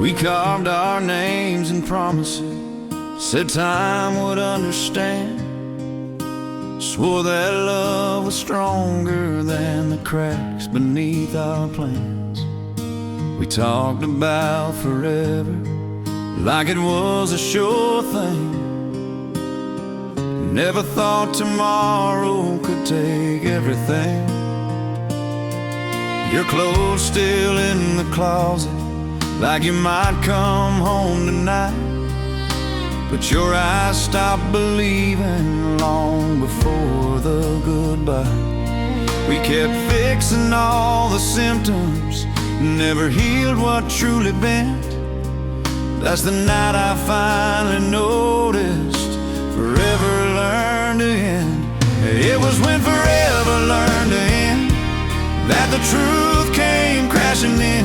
We carved our names and promises, said time would understand. Swore that love was stronger than the cracks beneath our plans. We talked about forever like it was a sure thing. Never thought tomorrow could take everything. Your clothes still in the closet, like you might come home tonight. But your eyes stopped believing long before the goodbye. We kept fixing all the symptoms, never healed what truly bent. That's the night I finally noticed forever learned to end. It was when forever learned to end that the truth came crashing in.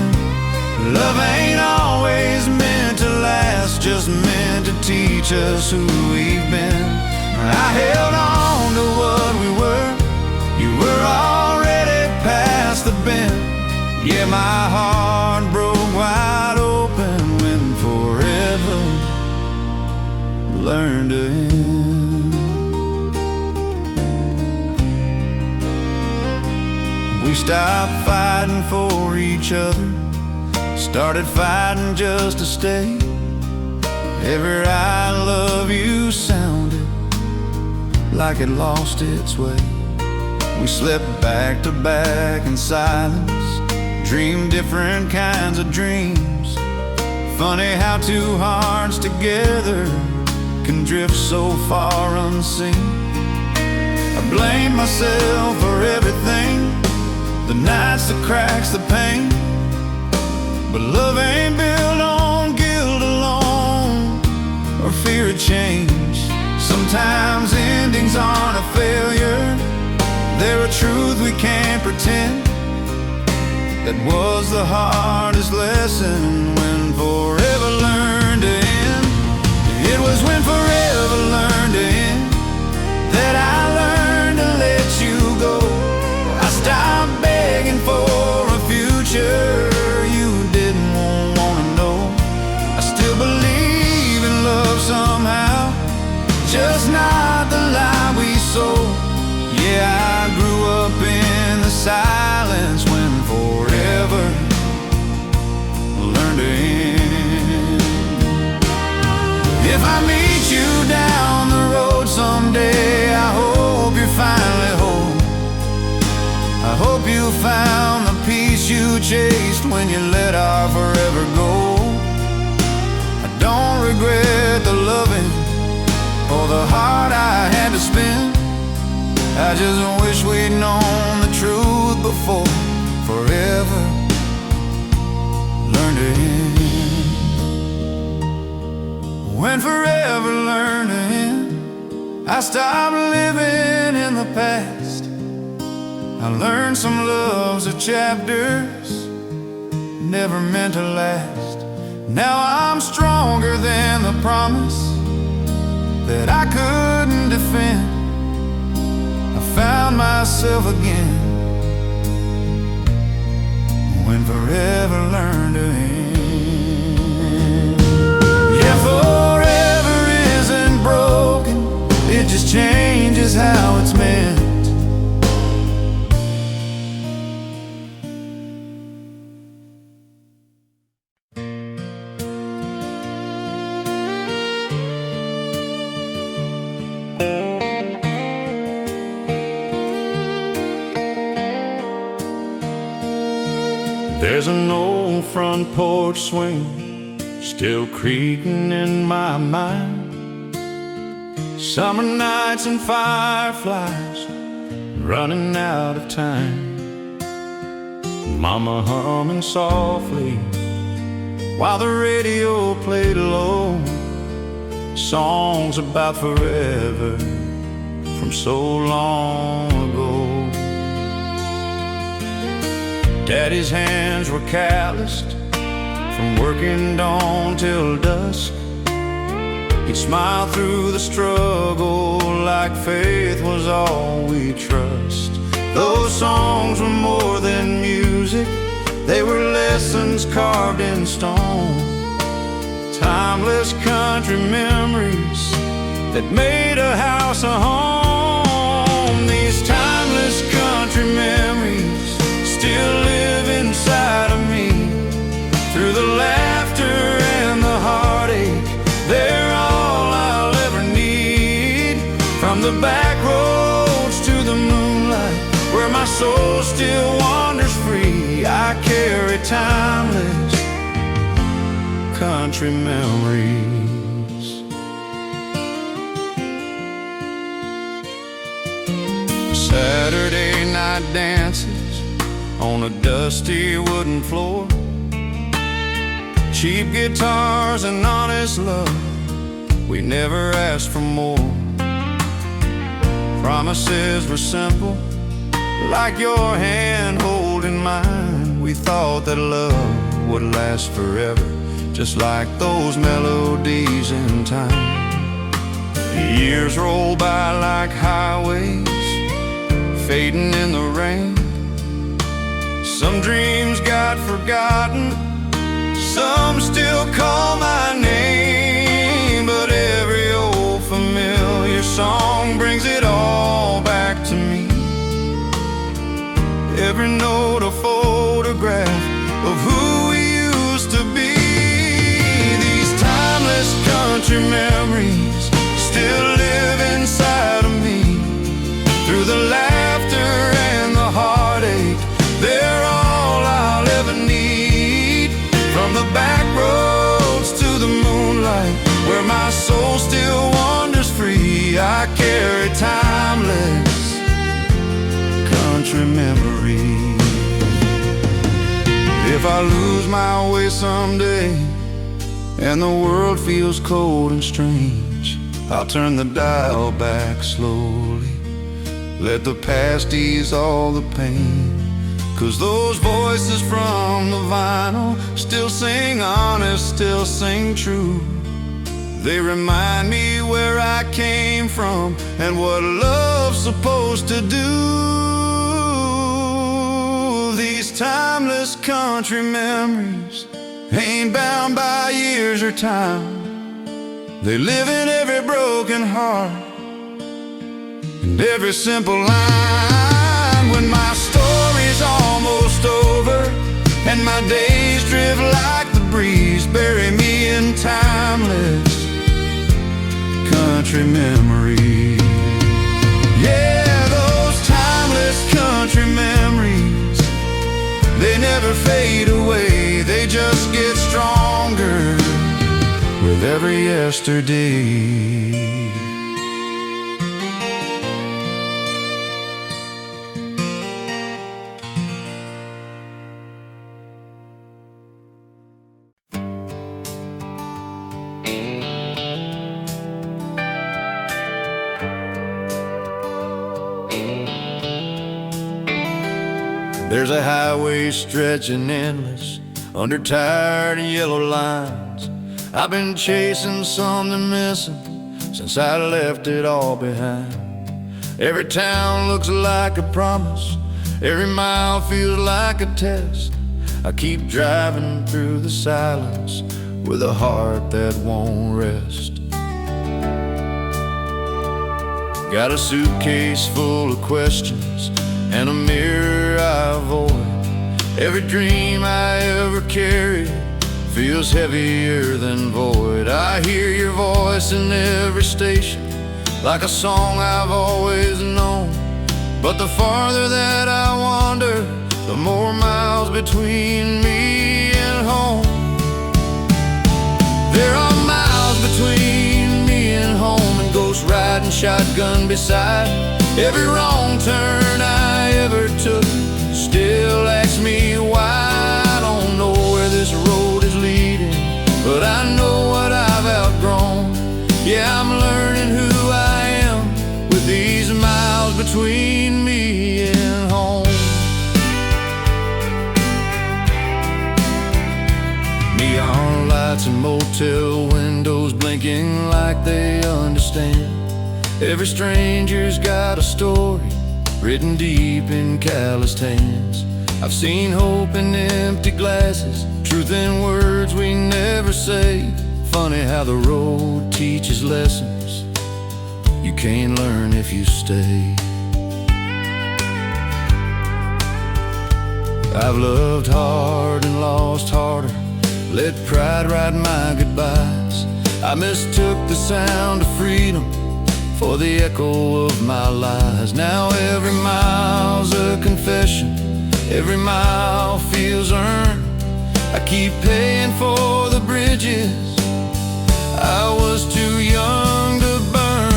Love ain't always meant to last, just meant to teach us who we've been. I held on to what we were, you were already past the bend. Yeah, my heart broke wide open when forever learned to end. We stopped fighting for each other, started fighting just to stay. Every I love you sounded like it lost its way. We slept back to back in silence, dreamed different kinds of dreams. Funny how two hearts together can drift so far unseen. I blame myself for everything, the nights, the cracks, the pain. But love ain't built on guilt alone or fear of change. Sometimes endings aren't a failure, they're a truth we can't pretend. That was the hardest lesson, when forever learned to end. It was when forever learned to end that I learned to let you go. I stopped begging for a future somehow, just not the lie we sold. Yeah, I grew up in the silence when forever learned to end. If I meet you down the road someday, I hope you're finally home. I hope you found the peace you chased when you let our forever go. Don't regret the loving or the heart I had to spend. I just wish we'd known the truth before forever learned to end. When forever learned to end, I stopped living in the past. I learned some loves are chapters never meant to last. Now I'm stronger than the promise that I couldn't defend. I found myself again when forever learned to end. Yeah, forever isn't broken, it just changes how it's meant. There's an old front porch swing still creaking in my mind. Summer nights and fireflies running out of time. Mama humming softly while the radio played low, songs about forever from so long ago. Daddy's hands were calloused from working dawn till dusk. He'd smile through the struggle like faith was all we trust. Those songs were more than music, they were lessons carved in stone. timeless country memories that made a house a home. These timeless country memories still live inside of me. Through the laughter and the heartache, they're all I'll ever need. From the back roads to the moonlight, where my soul still wanders free, I carry timeless country memories. Saturday night dances on a dusty wooden floor, cheap guitars and honest love, we never asked for more. Promises were simple, like your hand holding mine. We thought that love would last forever, just like those melodies in time. The years roll by like highways, fading in the rain. Some dreams got forgotten, some still call my name. But every old familiar song brings it all back to me. Every note a photograph of who we used to be. These timeless country memories still live inside of me. Through the laughter and the heartache, they're all I'll ever need. From the back roads to the moonlight, where my soul still wanders free, I carry timeless country memories. If I lose my way someday and the world feels cold and strange, I'll turn the dial back slowly, let the past ease all the pain. 'Cause those voices from the vinyl still sing honest, still sing true. They remind me where I came from and what love's supposed to do. These timeless country memories ain't bound by years or time. They live in every broken heart and every simple line. When my story's almost over and my days drift like the breeze, bury me in timeless country memories. Yeah, those timeless country memories, they never fade away, they just get stronger with every yesterday. There's a highway stretching endless under tired and yellow lines. I've been chasing something missing since I left it all behind. Every town looks like a promise, every mile feels like a test. I keep driving through the silence with a heart that won't rest. Got a suitcase full of questions and a mirror I avoid. Every dream I ever carried feels heavier than void. I hear your voice in every station, like a song I've always known. But the farther that I wander, the more miles between me and home. There are miles between me and home, and ghost riding shotgun beside. Every wrong turn I ever took still asks me why. I don't know where this road is leading, but I know what I've outgrown. Yeah, I'm learning who I am with these miles between me and home. Neon lights and motel windows blinking like they understand. Every stranger's got a story written deep in calloused hands. I've seen hope in empty glasses, truth in words we never say, Funny how the road teaches lessons you can't learn if you stay. I've loved hard and lost harder, let pride write my goodbyes. I mistook the sound of freedom for the echo of my lies. Now every mile's a confession, every mile feels earned. I keep paying for the bridges I was too young to burn.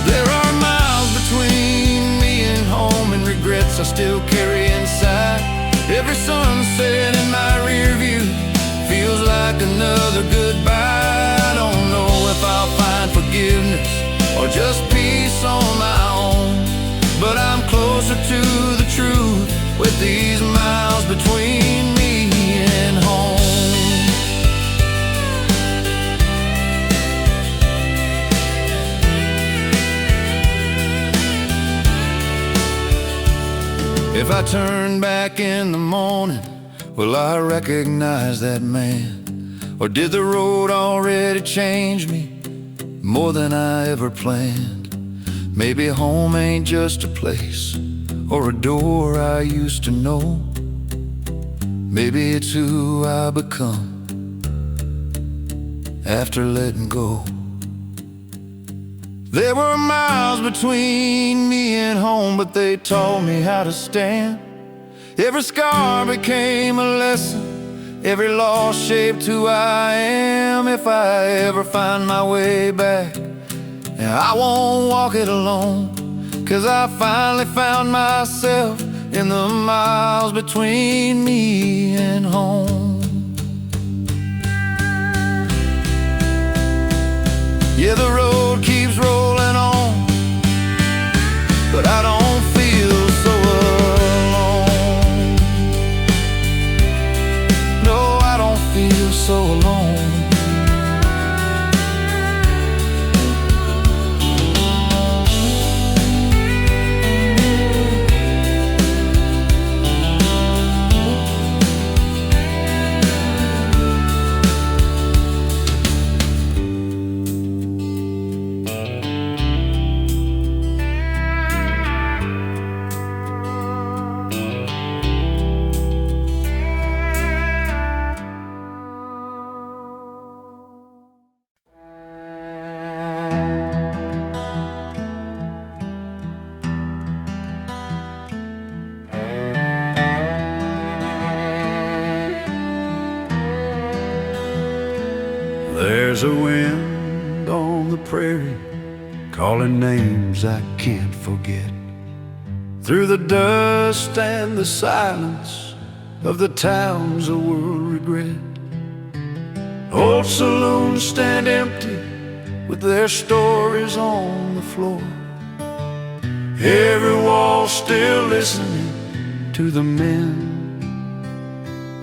There are miles between me and home, and regrets I still carry inside. Every sunset in my rear view feels like another goodbye. I don't know if I'll find forgiveness or just peace on my own, but I'm closer to the truth with these miles between me and home. If I turn back in the morning, will I recognize that man? Or did the road already change me more than I ever planned? Maybe home ain't just a place or a door I used to know. Maybe it's who I become after letting go. There were miles between me and home, but they taught me how to stand. Every scar became a lesson, every loss shaped who I am. If I ever find my way back, and I won't walk it alone, 'cause I finally found myself in the miles between me and home. Yeah, the road keeps rolling on, but I don't feel so alone. No, I don't feel so alone. There's a wind on the prairie calling names I can't forget, through the dust and the silence of the towns the world regret. Old saloons stand empty with their stories on the floor, every wall still listening to the men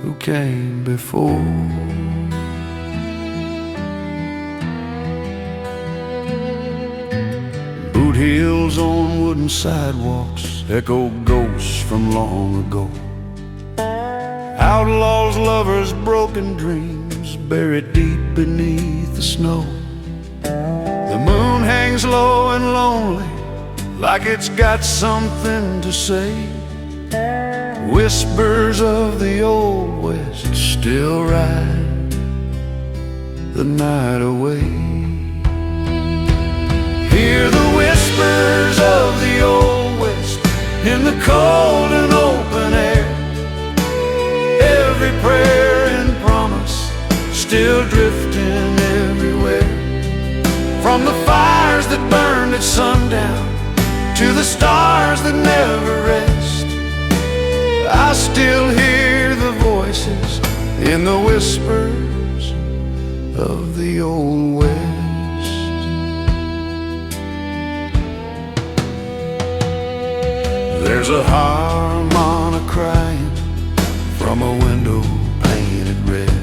who came before. Boot heels on wooden sidewalks echo ghosts from long ago. Outlaws, lovers, broken dreams buried deep beneath the snow. The moon hangs low and lonely, like it's got something to say. Whispers of the old West still ride the night away. Hear the whispers of the old West in the cold and open air. Every prayer and promise still drifting everywhere. From the fires that burned at sundown to the stars that never rest, I still hear the voices in the whispers of the old West. There's a harmonica crying from a window painted red.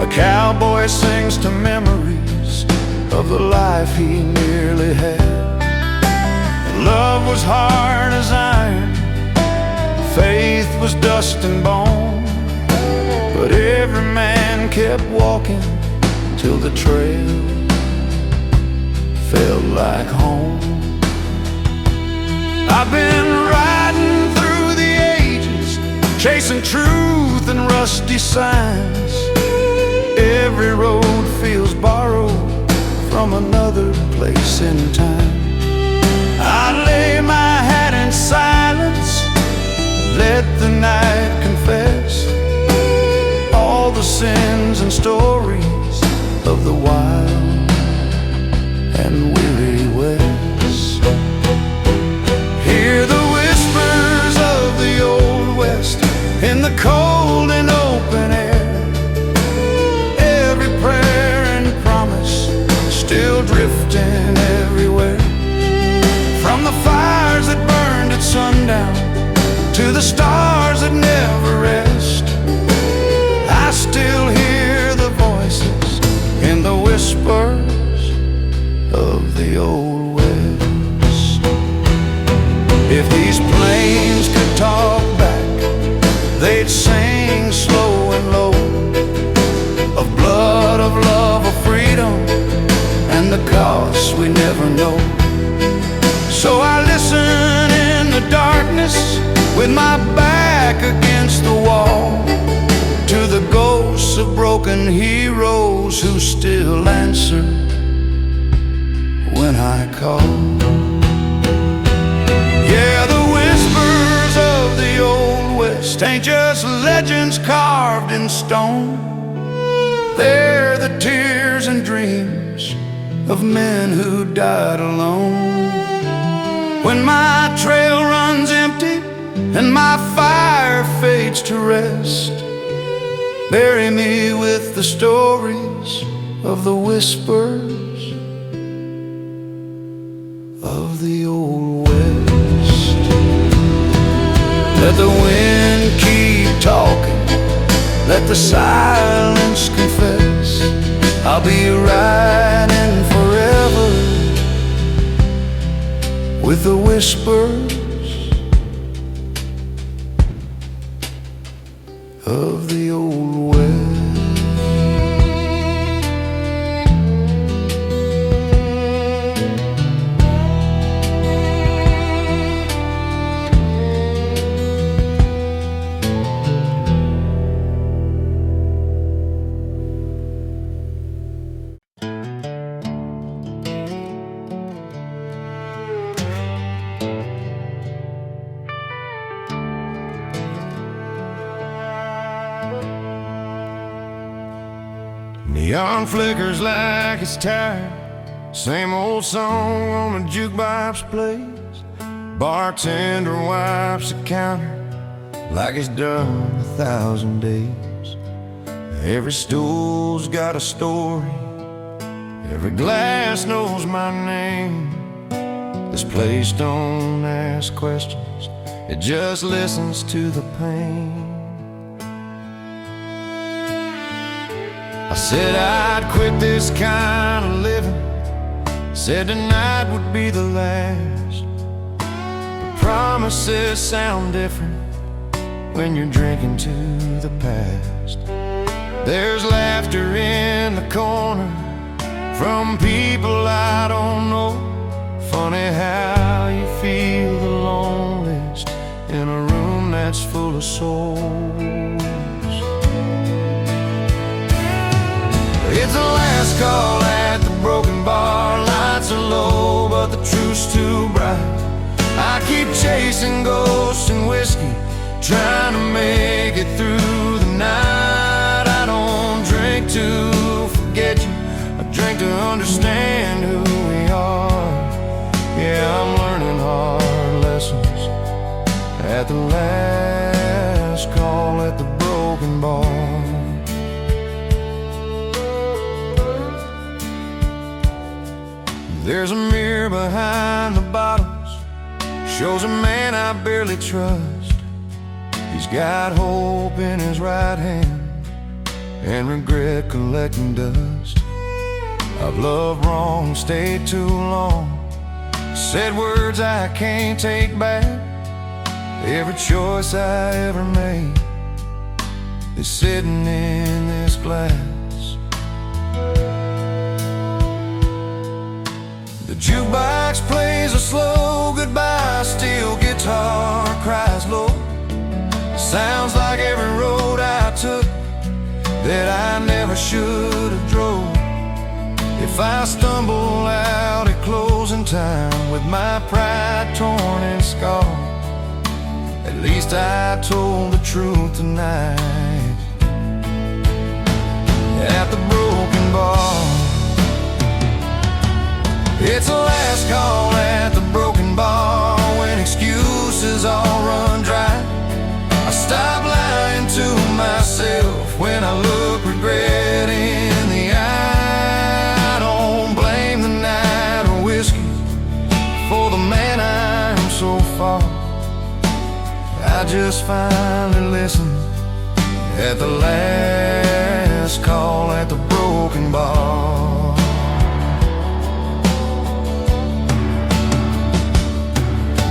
A cowboy sings to memories of the life he nearly had. Love was hard as iron, faith was dust and bone, but every man and kept walking till the trail felt like home. I've been riding through the ages, chasing truth and rusty signs. Every road feels borrowed from another place in time. I lay my hat in silence, let the night confess all the sins and stories of the wild and weary West. Hear the whispers of the old West in the cold and open air. Every prayer and promise still drifting everywhere. From the fires that burned at sundown to the stars that never rest, I still hear the voices in the whispers of the old West. If these plains could talk back, they'd sing slow and low of blood, of love, of freedom, and the costs we never know. So I listen in the darkness with my back against the wall to the ghosts of broken heroes who still answer when I call. Yeah, the whispers of the old West ain't just legends carved in stone. They're the tears and dreams of men who died alone. When my trail runs empty and my fire fades to rest, bury me with the stories of the whispers of the old West. Let the wind keep talking, let the silence confess, I'll be riding forever with the whispers of the old West. Neon flickers like it's tired, same old song on the jukebox plays. Bartender wipes the counter like it's done 1,000 days. Every stool's got a story, every glass knows my name. This place don't ask questions, it just listens to the pain. I said I'd quit this kind of living, said tonight would be the last. But promises sound different when you're drinking to the past. There's laughter in the corner from people I don't know. Funny how you feel the loneliest in a room that's full of souls. It's the last call at the broken bar. Lights are low, but the truth's too bright. I keep chasing ghosts and whiskey, trying to make it through the night. I don't drink to forget you, I drink to understand who we are. Yeah, I'm learning hard lessons at the last call at the broken bar. There's a mirror behind the bottles, shows a man I barely trust. He's got hope in his right hand and regret collecting dust. I've loved wrong, stayed too long, said words I can't take back. Every choice I ever made is sitting in this glass. The jukebox plays a slow goodbye, steel guitar cries low. Sounds like every road I took that I never should have drove. If I stumble out at closing time with my pride torn and scarred, at least I told the truth tonight. At the broken bar, it's the last call at the broken bar. When excuses all run dry, I stop lying to myself. When I look regret in the eye, I don't blame the night or whiskey for the man I'm so far. I just finally listened at the last call at the broken bar.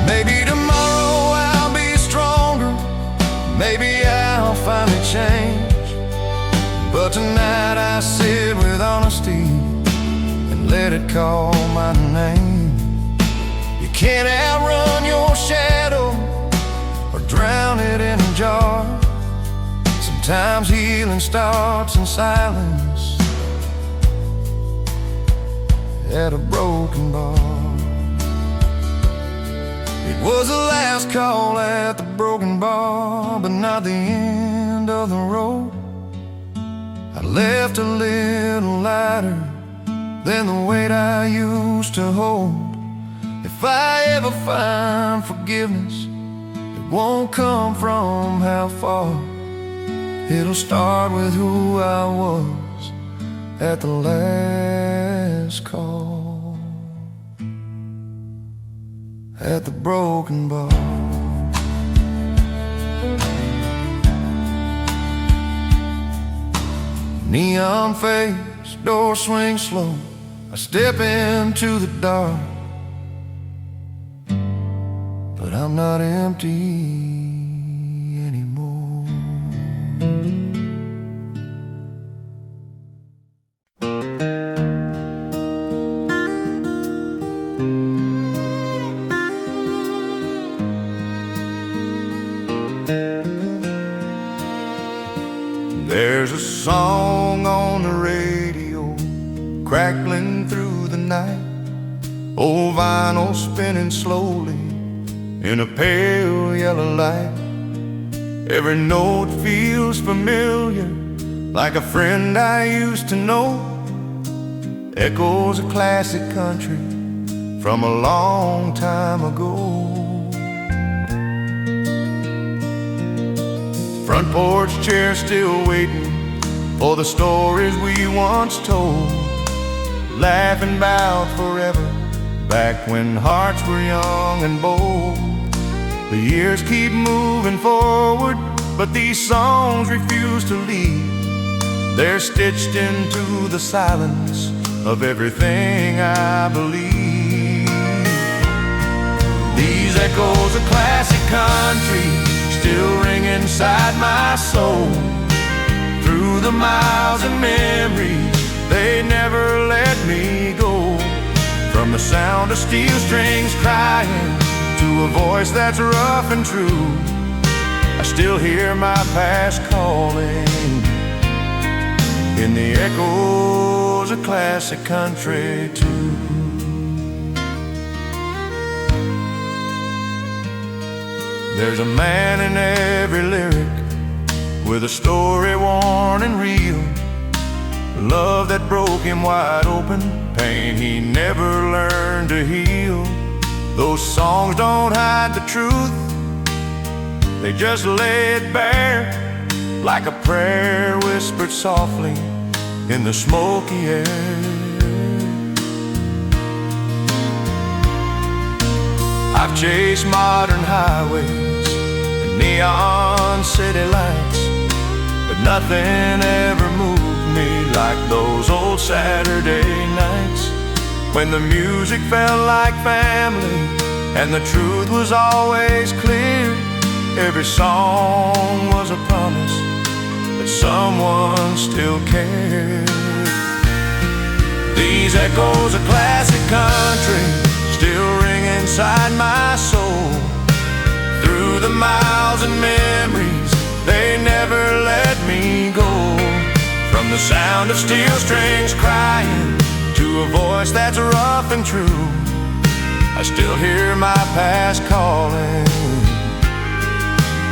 Maybe tomorrow I'll be stronger, maybe I'll finally change, but tonight I sit with honesty and let it call my name. You can't outrun your shadow or drown it in a jar. Sometimes healing starts in silence at a broken bar. It was the last call at the broken bar, but not the end of the road. I left a little lighter than the weight I used to hold. If I ever find forgiveness, it won't come from how far. It'll start with who I was at the last call at the broken bar. Neon fades, door swings slow, I step into the dark, but I'm not empty anymore. There's a song on the radio, crackling through the night. Old vinyl spinning slowly in a pale yellow light. Every note feels familiar, like a friend I used to know. Echoes of classic country from a long time ago. Front porch chair still waiting for the stories we once told, laughing about forever, back when hearts were young and bold. The years keep moving forward, but these songs refuse to leave. They're stitched into the silence of everything I believe. These echoes of classic country still ring inside my soul. Through the miles of memories, they never let me go. From the sound of steel strings crying to a voice that's rough and true, I still hear my past calling in the echoes of classic country too. There's a man in every lyric with a story worn and real. Love that broke him wide open, pain he never learned to heal. Those songs don't hide the truth, they just lay it bare, like a prayer whispered softly in the smoky air. I've chased modern highways and neon city lights, but nothing ever moved me like those old Saturday nights, when the music felt like family and the truth was always clear. Every song was a promise that that someone still cared. These echoes of classic country still ring inside my soul. Through the miles and memories, they never let me go. From the sound of steel strings crying to a voice that's rough and true, I still hear my past calling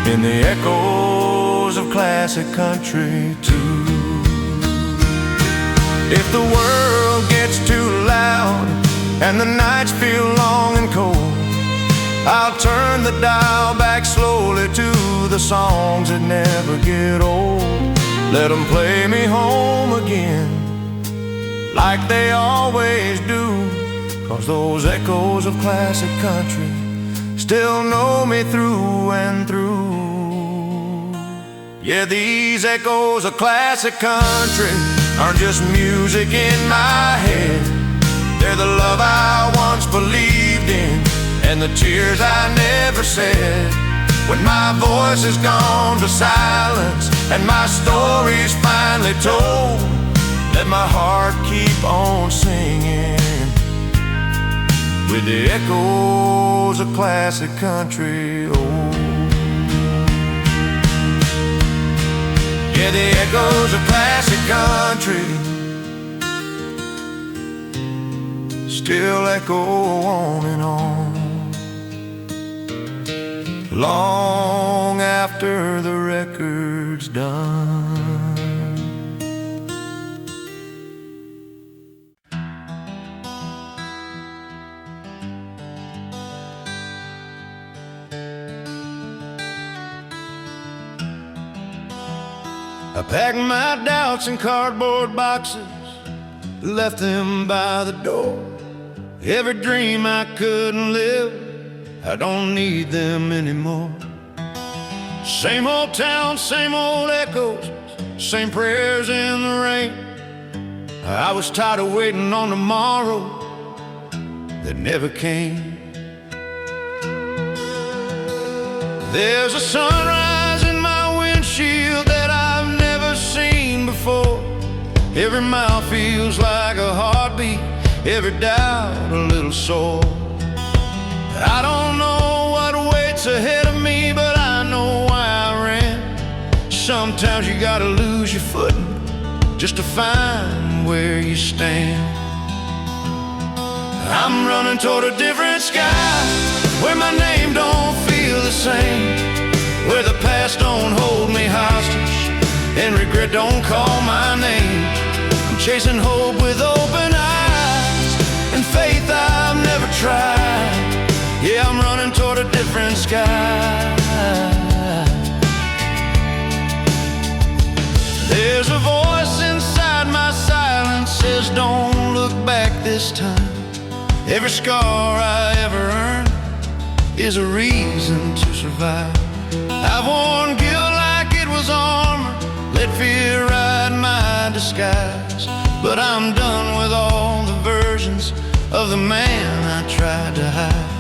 in the echoes of classic country too. If the world gets too loud and the nights feel long and cold, I'll turn the dial back slowly to the songs that never get old. Let them play me home again like they always do, 'cause those echoes of classic country still know me through and through. Yeah, these echoes of classic country aren't just music in my head. They're the love I once believed in and the tears I never said. When my voice is gone to silence and my story's finally told, let my heart keep on singing with the echoes of classic country. Oh, yeah, the echoes of classic country still echo on and on, long after the record's done. I packed my doubts in cardboard boxes, left them by the door. Every dream I couldn't live, I don't need them anymore. Same old town, same old echoes, same prayers in the rain. I was tired of waiting on tomorrow that never came. There's a sunrise in my windshield that I've never seen before. Every mile feels like a heartbeat, every doubt a little sore. I don't know what waits ahead of me, but I know why I ran. Sometimes you gotta lose your footing just to find where you stand. I'm running toward a different sky, where my name don't feel the same, where the past don't hold me hostage and regret don't call my name. I'm chasing hope with open eyes and faith I've never tried. Yeah, I'm running toward a different sky. There's a voice inside my silence says don't look back this time. Every scar I ever earned is a reason to survive. I've worn guilt like it was armor, let fear ride my disguise. But I'm done with all the versions of the man I tried to hide.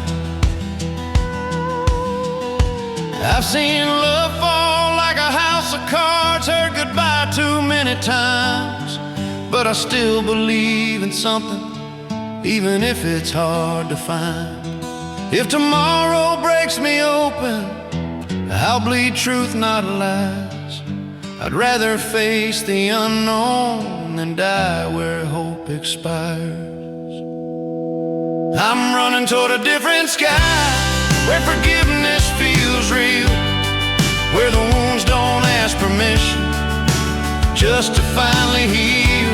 I've seen love fall like a house of cards, heard goodbye too many times, but I still believe in something, even if it's hard to find. If tomorrow breaks me open, I'll bleed truth, not lies. I'd rather face the unknown than die where hope expires. I'm running toward a different sky, where forgiveness feels real, where the wounds don't ask permission just to finally heal.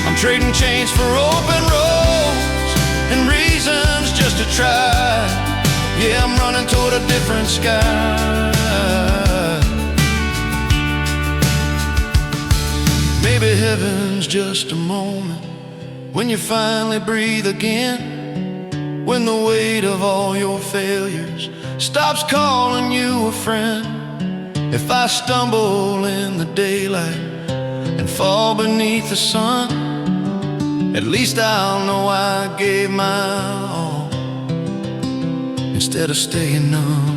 I'm trading chains for open roads and reasons just to try. Yeah, I'm running toward a different sky. Maybe heaven's just a moment when you finally breathe again, when the weight of all your failures stops calling you a friend. If I stumble in the daylight and fall beneath the sun, at least I'll know I gave my all instead of staying numb.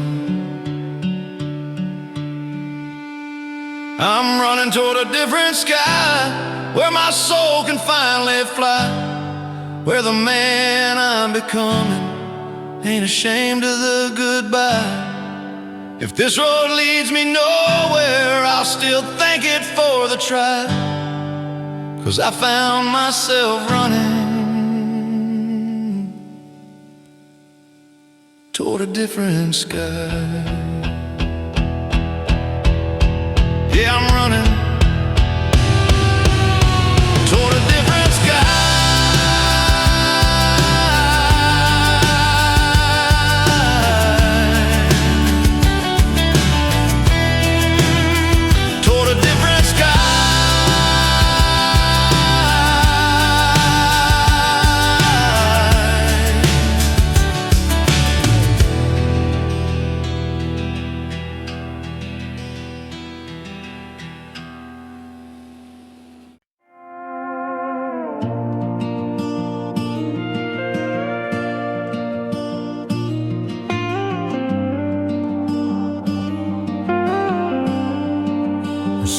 I'm running toward a different sky, where my soul can finally fly, where the man I'm becoming ain't ashamed of the goodbye. If this road leads me nowhere, I'll still thank it for the try, 'cause I found myself running toward a different sky. Yeah, I'm running toward a different sky. Toward a different sky.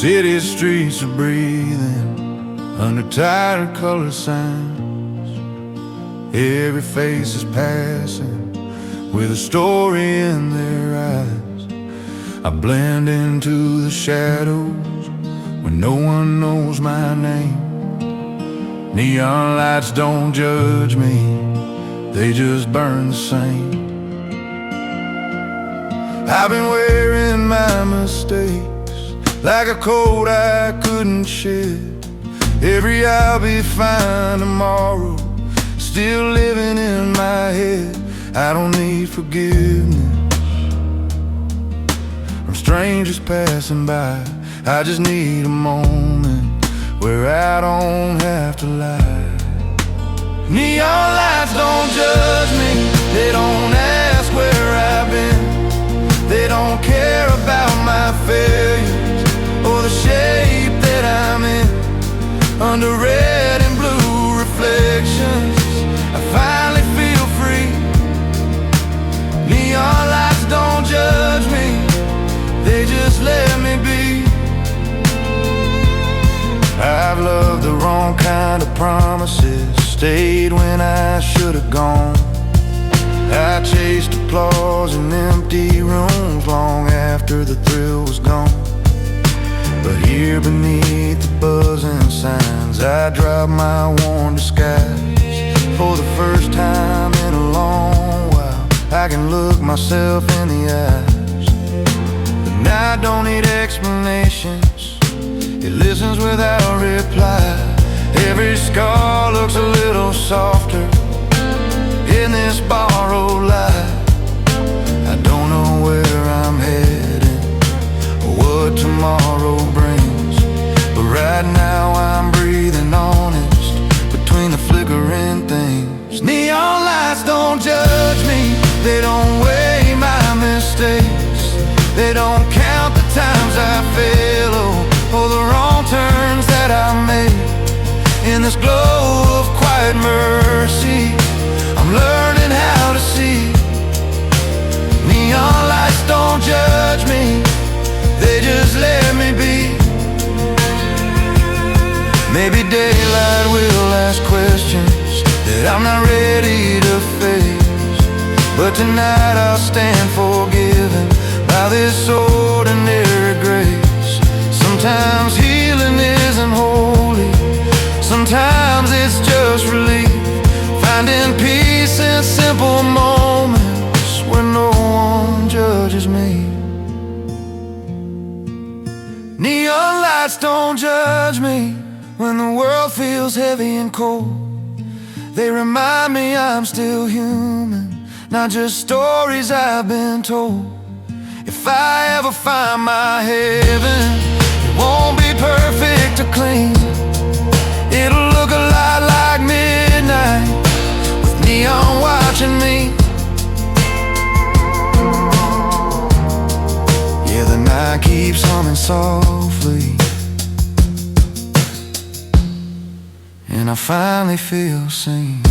City streets are breathing under tired color signs. Every face is passing with a story in their eyes. I blend into the shadows when no one knows my name. Neon lights don't judge me, they just burn the same. I've been wearing my mistakes like a coat I couldn't shed. Every I'll be fine tomorrow still living in my head. I don't need forgiveness from strangers passing by. I just need a moment where I don't have to lie. Neon lights don't judge me, they don't ask where I've been. They don't care about my failures or the shape that I'm in. Under red and blue reflections, I finally feel free. Neon lights don't judge me, they just let me be. I've loved the wrong kind of promises, stayed when I should have gone. I chased applause in empty rooms long after the thrill was gone. But here beneath the buzzing signs, I drop my worn disguise. For the first time in a long while, I can look myself in the eyes. The night don't need explanations, it listens without reply. Every scar looks a little softer in this borrowed light. I don't know where I'm heading or what tomorrow brings, but right now I'm breathing honest between the flickering things. Neon lights don't judge me, they don't weigh my mistakes. They don't count the times I fail or the wrong turns that I made. In this glow of quiet mercy, I'm learning how to see. Neon lights don't judge me, they just let me be. Maybe daylight will ask questions that I'm not ready to face, but tonight I'll stand forgiven by this ordinary grace. Sometimes healing isn't holy, sometimes it's just relief, finding peace in simple moments where no one judges me. Neon lights don't judge me when the world feels heavy and cold. They remind me I'm still human, not just stories I've been told. If I ever find my heaven, it won't be perfect or clean. It'll look a lot like midnight with neon watching me. Yeah, the night keeps humming softly, and I finally feel seen.